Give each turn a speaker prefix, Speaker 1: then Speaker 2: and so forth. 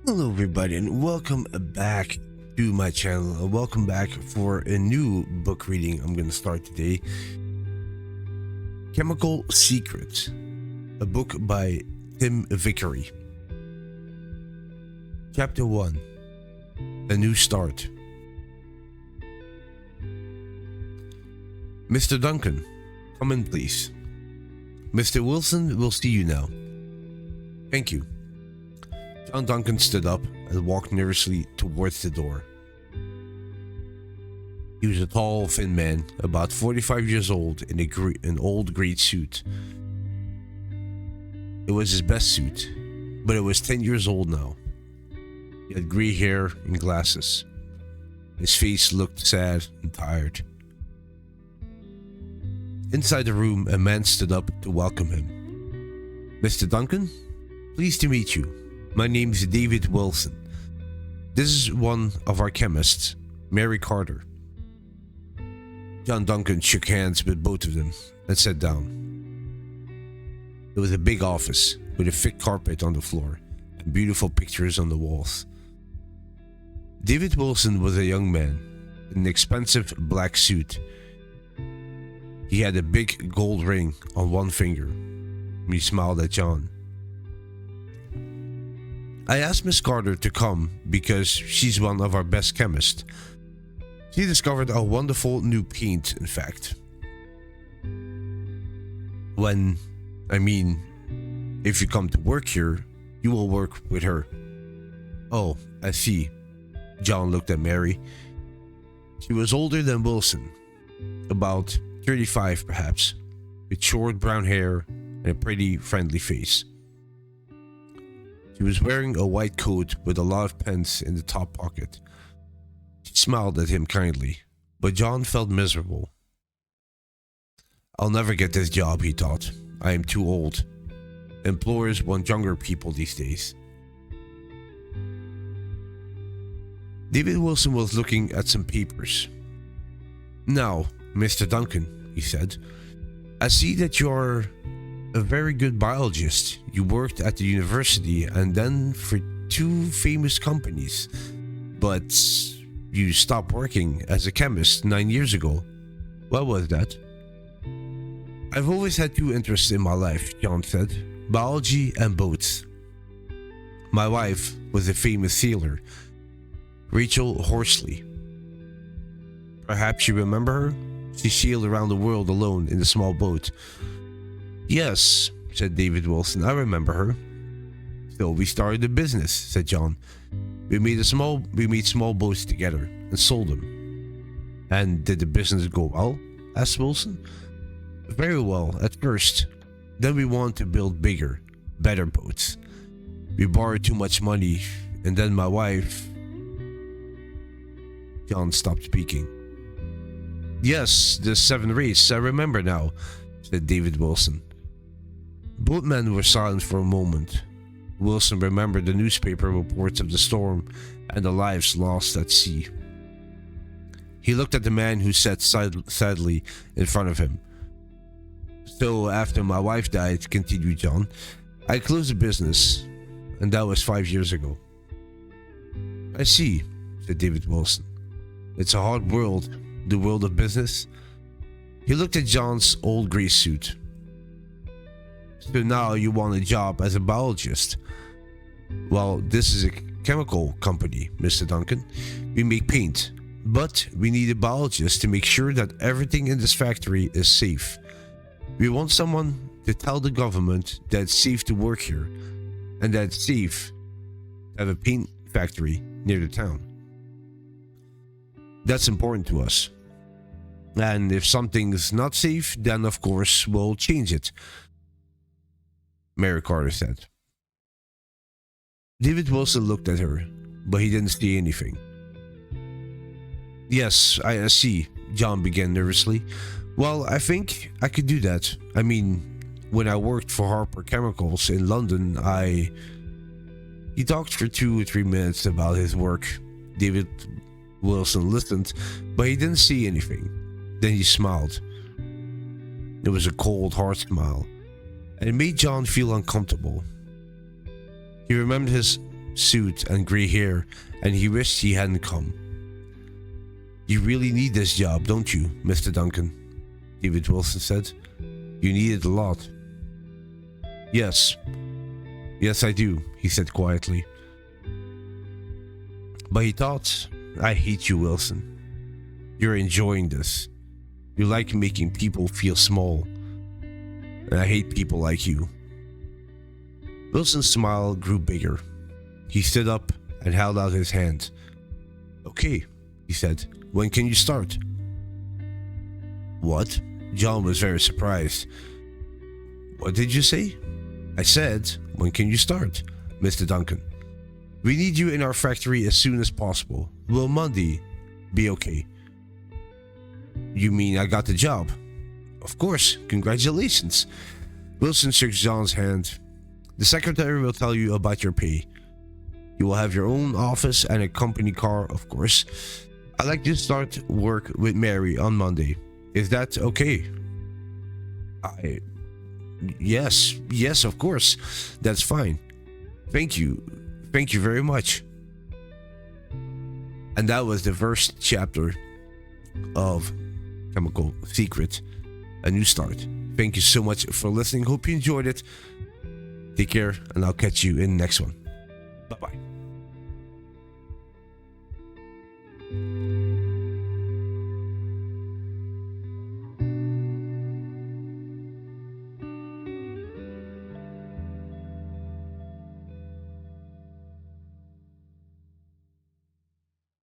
Speaker 1: Hello everybody and welcome back to my channel and welcome back for a new book reading I'm going to start today. Chemical Secrets, a book by VICARY. Chapter 1, A New Start. Mr. Duncan, come in please. Mr. Wilson will see you now. Thank you. John Duncan stood up and walked nervously towards the door. He was a tall, thin man, about 45 years old, in an old grey suit. It was his best suit, but it was 10 years old now. He had grey hair and glasses. His face looked sad and tired. Inside the room, a man stood up to welcome him. Mr. Duncan, pleased to meet you. My name is David Wilson. This is one of our chemists, Mary Carter. John Duncan shook hands with both of them and sat down. It was a big office with a thick carpet on the floor and beautiful pictures on the walls. David Wilson was a young man in an expensive black suit. He had a big gold ring on one finger. He smiled at John. I asked Miss Carter to come because she's one of our best chemists. She discovered a wonderful new paint, in fact. If you come to work here, you will work with her. Oh, I see. John looked at Mary. She was older than Wilson, about 35 perhaps, with short brown hair and a pretty friendly face. She was wearing a white coat with a lot of pens in the top pocket. She smiled at him kindly, but John felt miserable. I'll never get this job, he thought. I am too old. Employers want younger people these days. David Wilson was looking at some papers. Now, Mr. Duncan, he said, I see that you're a very good biologist. You worked at the university and then for two famous companies, but you stopped working as a chemist 9 years ago. What was that? I've always had two interests in my life, John said, biology and boats. My wife was a famous sailor, Rachel Horsley. Perhaps you remember her? She sailed around the world alone in a small boat. Yes, said David Wilson, I remember her. So we started a business, said John. We made small boats together and sold them. And did the business go well? Asked Wilson. Very well at first. Then we wanted to build bigger, better boats. We borrowed too much money, and then my wife... John stopped speaking. Yes, the 7 race, I remember now, said David Wilson. Both men were silent for a moment. Wilson remembered the newspaper reports of the storm and the lives lost at sea. He looked at the man who sat sadly in front of him. So after my wife died, continued John, I closed the business, and that was 5 years ago. I see, said David Wilson. It's a hard world, the world of business. He looked at John's old grey suit. So now you want a job as a biologist. Well, this is a chemical company, Mr. Duncan. We make paint, but we need a biologist to make sure that everything in this factory is safe. We want someone to tell the government that it's safe to work here and that it's safe to have a paint factory near the town. That's important to us. And if something's not safe, then of course we'll change it, Mary Carter said. David Wilson looked at her, but he didn't see anything. Yes, I see, John began nervously. Well, I think I could do that. When I worked for Harper Chemicals in London, He talked for 2 or 3 minutes about his work. David Wilson listened, but he didn't see anything. Then he smiled. It was a cold, hard smile, and it made John feel uncomfortable. He remembered his suit and gray hair, and he wished he hadn't come. "You really need this job, don't you, Mr. Duncan?" David Wilson said. "You need it a lot." Yes, I do," he said quietly. But he thought, "I hate you, Wilson. You're enjoying this. You like making people feel small. And I hate people like you." Wilson's smile grew bigger. He stood up and held out his hand. "Okay," he said. "When can you start?" "What?" John was very surprised. "What did you say?" "I said, when can you start, Mr. Duncan? We need you in our factory as soon as possible. Will Monday be okay?" "You mean I got the job?" "Of course, congratulations." Wilson shook John's hand. "The secretary will tell you about your pay. You will have your own office and a company car, of course. I'd like to start work with Mary on Monday. Is that okay?" Yes, of course. That's fine. Thank you very much." And that was the first chapter of Chemical Secret, A New Start. Thank you so much for listening. Hope you enjoyed it. Take care, and I'll catch you in the next one.